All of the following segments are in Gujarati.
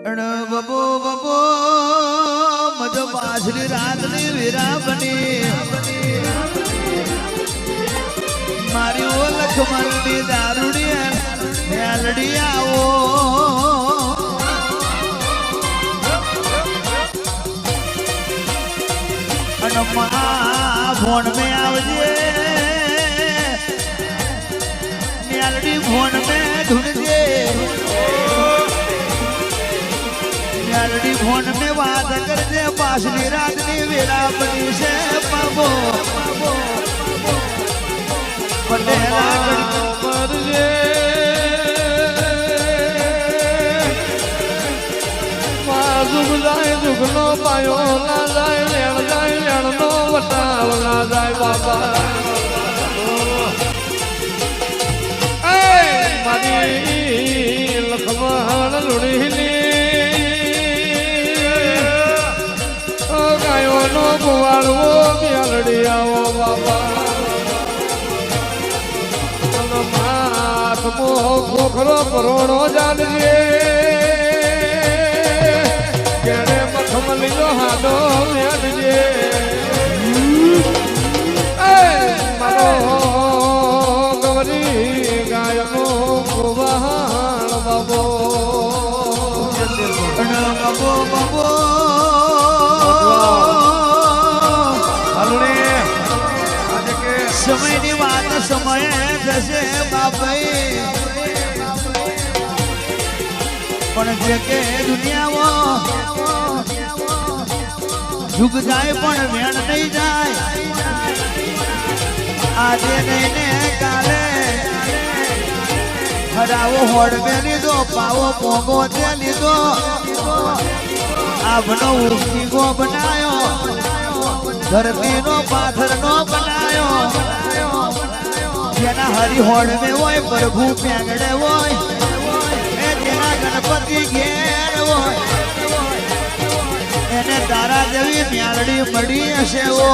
બબો બબો મજો પાછલી રાતની વીરા બની મારી ઓલખ મનની દારૂડી મેલડી આવો અને ફોન में आवजे मेलडी फोन में ढूंढजे मेलडी फोन में बात करजे पाछली रातनी वेला बनी से पाबो पटेला करजे जुग जाए जुगनो पायो ना जाए लेण नो वटाव ना जाए बाबा मारी लखमण लुड़ीली गायो नो गुवाड़ो मेलडी आओ बाबा मात मोह खोखरो परोड़ो जानजे केड़े मखमली जो हाडो मेलजे मारो गवरी गायनो गुवाण बाबो बबो बबो हलने आज के समय ની વાત સમયે જશે બાપઈ પણ જે કે દુનિયામાં झुक जाए पण वेण नहीं जाए आजे नहीं ने काले हरावो होड़ में लीधो पावो पोगो दे लीधो आपनो उठी को बनायो धरती नो पाथर नो बनायो जेना हरी होड़ में वोय प्रभु प्यांगड़े वोय ए जेना गणपति घेर वोय એને તારા જેવી મ્યાલડી મળી હશે ઓ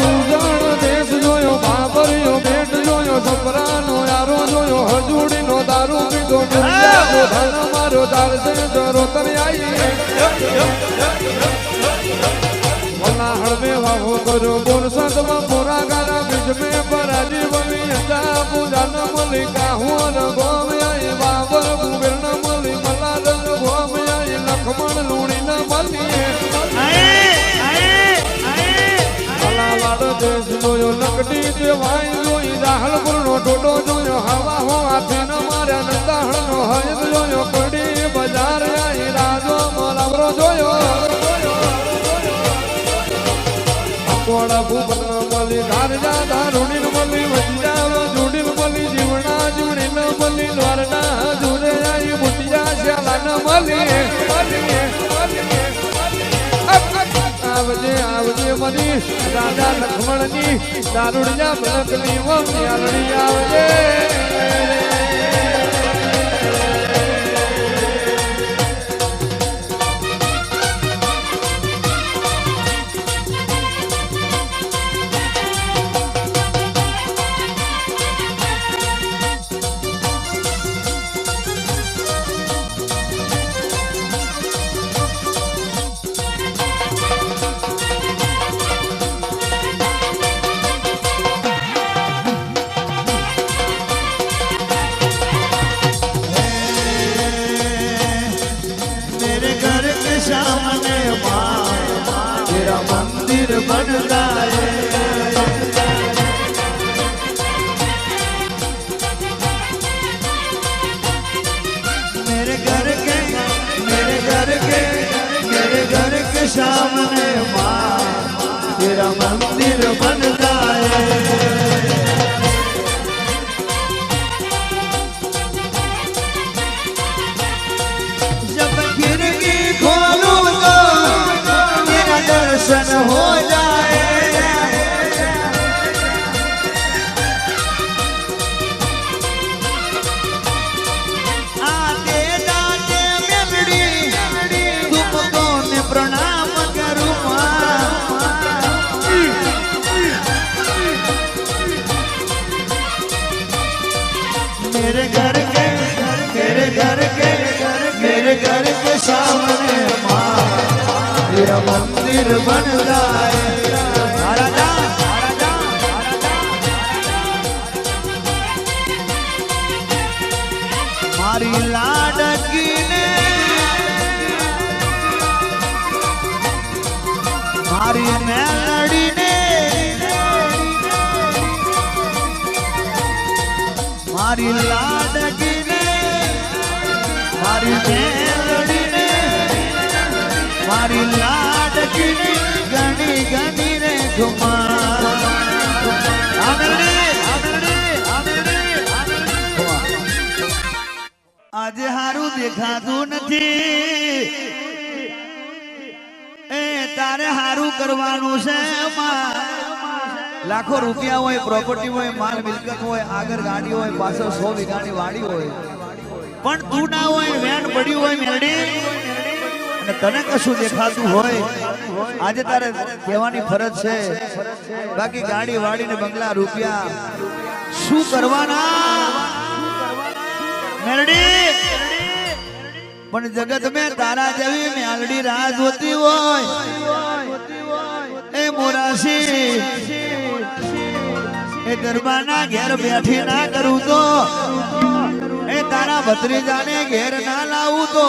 ઉજાણ દેશ જોયો બાબરિયો ભેટ જોયો છપરાનો યારો જોયો હજુડીનો દારૂ પીધો ધન મારો ચાલશે જરો તરિયાઈ વલા હળવે વાહો કર્યો બોલ સંતમાં પૂરા ગારા બીજ મેં પરાજી બની અંજા પૂજા ન મળી કાહું ગોમ આઈ બાબર કુબેર ન મળી મલાદ ગોમ આઈ લખમણ લૂણી ન મળી લાડ દેશ જોયો લકડી દેવાઈ જોઈ રાહલપુર નો ટોટો જોયો હવા હો હાથે ન માર્યા નંદાહળ નો હયત જોયો કડી બજાર આઈ રાજો મલાવરો જોયો કોડા ભૂપત ન મળી ધારજા ધારુણી ન મળી વંજાવ જોડી ન મળી જીવણા જીવણી ન મળી દ્વારના જોડે આઈ બુટિયા શ્યાલા ન મળી आवजे आवजे मनी राजा लक्ष्मणनी दारुड़िया बनकली वम्यालड़ी आवजे सामने तेरा मंदिर बनता है मेरे घर के सामने तेरा मंदिर बनता है दर्शन हो जाए आते जाते मेलडी तुमको मैं प्रणाम करूँगा मेरे घर के मेरे घर के सामने माँ तेरा मंदिर बन जाए राजा मारी लाडकी ने मारी मेलडी ने मारी लाडकी ने मारी मेलडी ने मारी लाडकी ने गणी गणी रे घुमा આજે હારું દેખાતું નથી એ તારે હારું કરવાનું છે લાખો રૂપિયા હોય પ્રોપર્ટી હોય માલ મિલકત હોય આગળ ગાડી હોય પાછળ 100 વીઘાની વાડી હોય પણ તું ના હોય વેણ પડ્યું હોય મેરડી અને તને કશું દેખાતું હોય આજે તારે કહેવાની ફરજ છે બાકી ગાડી વાડી ને બંગલા રૂપિયા શું કરવાના મેરડી પણ જગત में તારા જેવી મેલડી રાહ જોતી હોય એ મોરાસી એ ગરબાના ઘેર બેઠી ના કરું તો એ તારા ભત્રીજાને ઘેર ના લાવું તો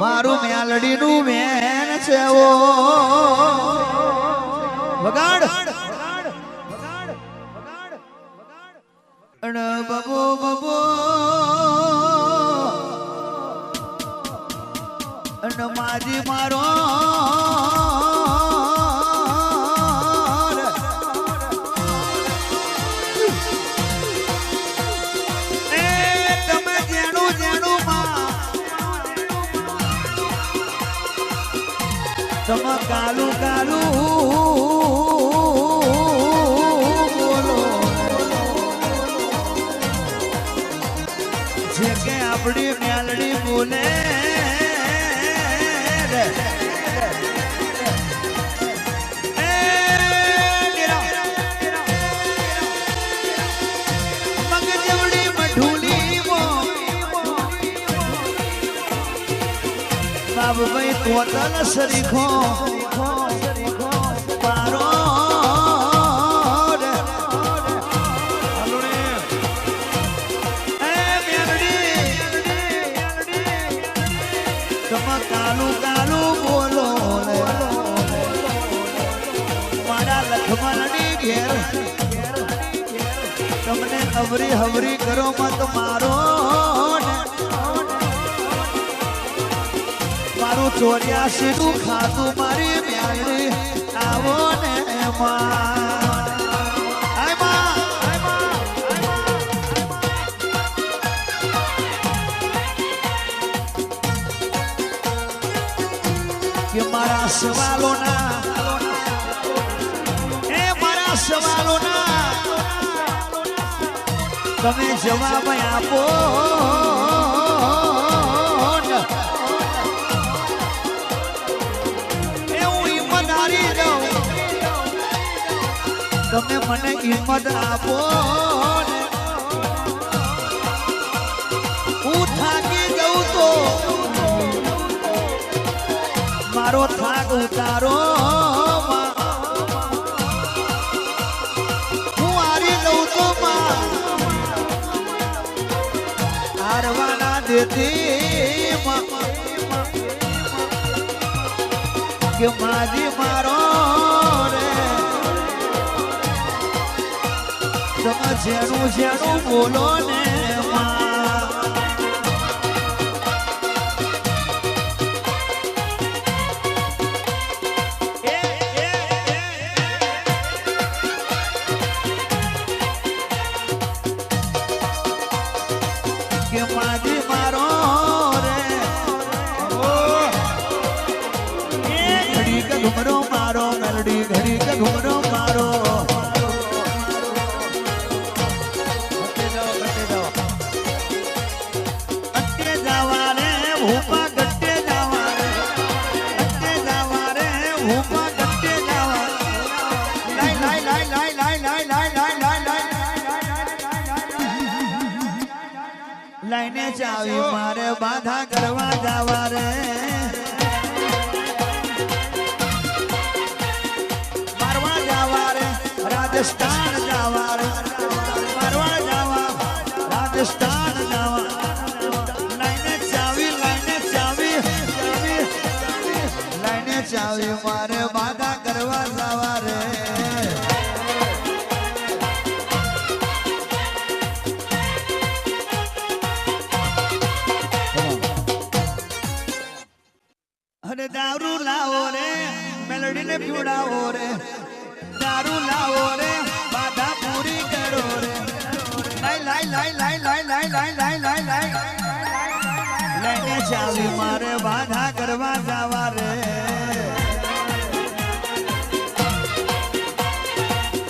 મારું મેલડીનું મેન છે ઓ વગાડ બબો બબો માજી મારો એ તમે જેણું જેણું માં તમે કાલું કાલું બોલો જે કે આપણી મેલડી બોલે બાબુ ભાઈ તોતલ સરીખો પારો કાલું કાલું બોલો મારા લખમણની ઘેર તમને હવરી હવરી કરો મત મારો મારું 84 નું ખાતું મારી મ્યાળી આવો ને કે મારા સવાલોના તમે જવાબ આપો તમે મને હિંમત આપો હું થાકી જઉં તો મારો થાક ઉતારો હું હારી જઉં તો હારવાના દેતી કે માજી મારો તમે જેણું જેણું બોલો ને કે માજી મારો રે ઘડી કે ઘુમરો મારો મેલડી ઘડી કે ઘુમરો મારો લઈને ચાવી મારે બાધા કરવા જાવા રે મારવા જાવા રે રાજસ્થાન જાવા રે મારવા જાવા રાજસ્થાન જાવા લઈને ચાવી લઈને ચાવી મારે બાધા કરવા જાવા રે અને દારૂ લાવો રે મેલડી ને પીવડાવો રે દારૂ લાવો રે બાધા પૂરી કરો રે લાઈ લાઈ લાઈ લાઈ લાઈ લાઈ લાઈ લાઈ લાઈ લાઈ લઈને ચાવી મારે બાધા કરવા જાવા રે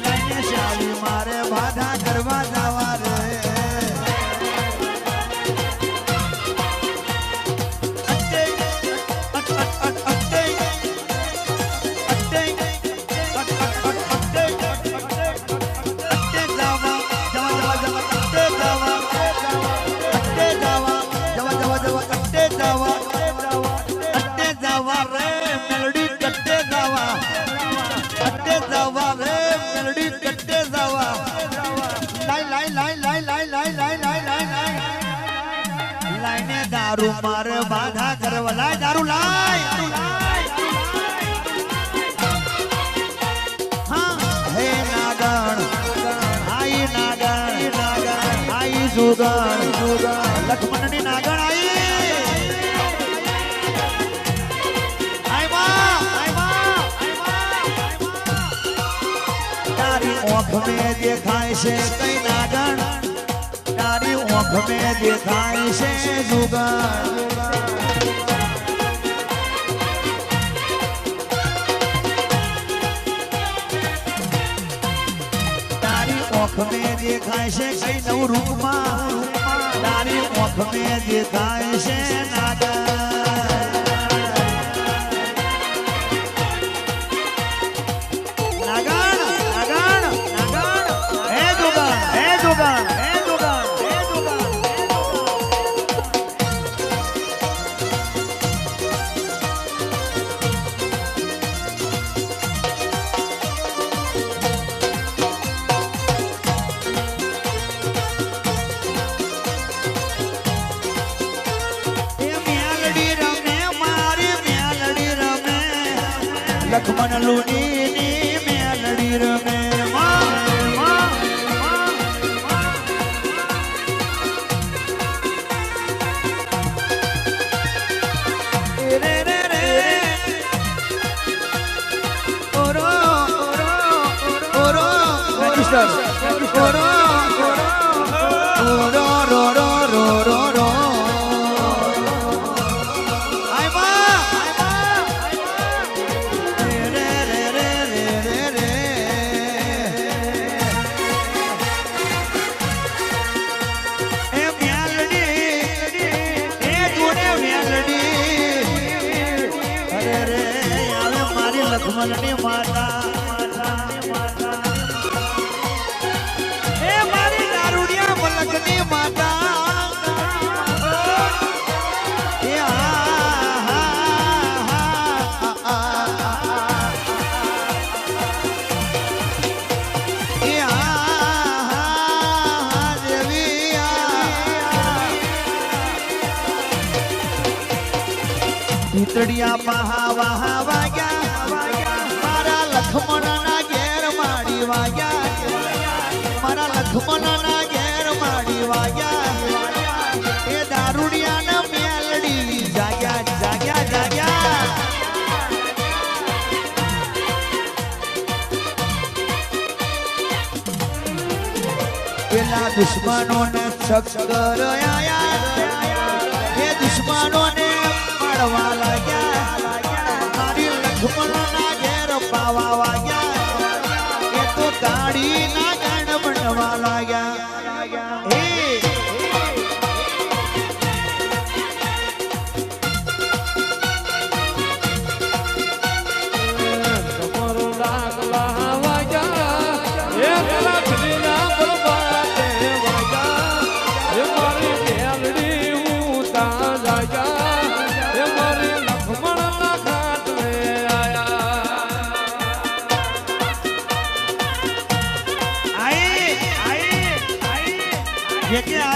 લઈને ચાવી મારે બાધા કરવા જાવા રે દારૂ મારે બાધા કરવા લાય દારૂ લાય હા હે નાગણ આઈ સુગણ લક્ષ્મણની નાગણ આઈ તારી ઓંખ મેં દેખાય છે કઈ નાગણ તારી ઓંખ મેં દેખાય છે જુગાર તારી ઓંખ મેં દેખાય છે કઈ નવ રૂપમાં તારી ઓંખ મેં દેખાય છે નાગર નાગણ નાગણ નાગણ હે જુગાર હે જુગાર લખમણ લુની મેલડી રમે રે રે રે ઓરો ઓરો ઓરો ઓરો ઓરો રો રો રો રો રો લક્ષ્મણની માતા હે મારી દારૂડિયા મલકની માતા હે ભીતડિયા મહાવા વાગ્યા મારા લખમણના ઘેર માડી વાગ્યા મારા લખમણના ઘેર માડી વાગ્યા એ દારૂડિયાના મેલડી જાગ્યા જાગ્યા જાગ્યા પેલા દુશ્મનોને ચક્કર આયા એ દુશ્મનોને મારવા લાગ્યા મારી લક્ષ્મણના ઘેર પાવા વાગ્યા એ તો ગાડીના ગાણ બનવા લાગ્યા હે મારી જે કે આ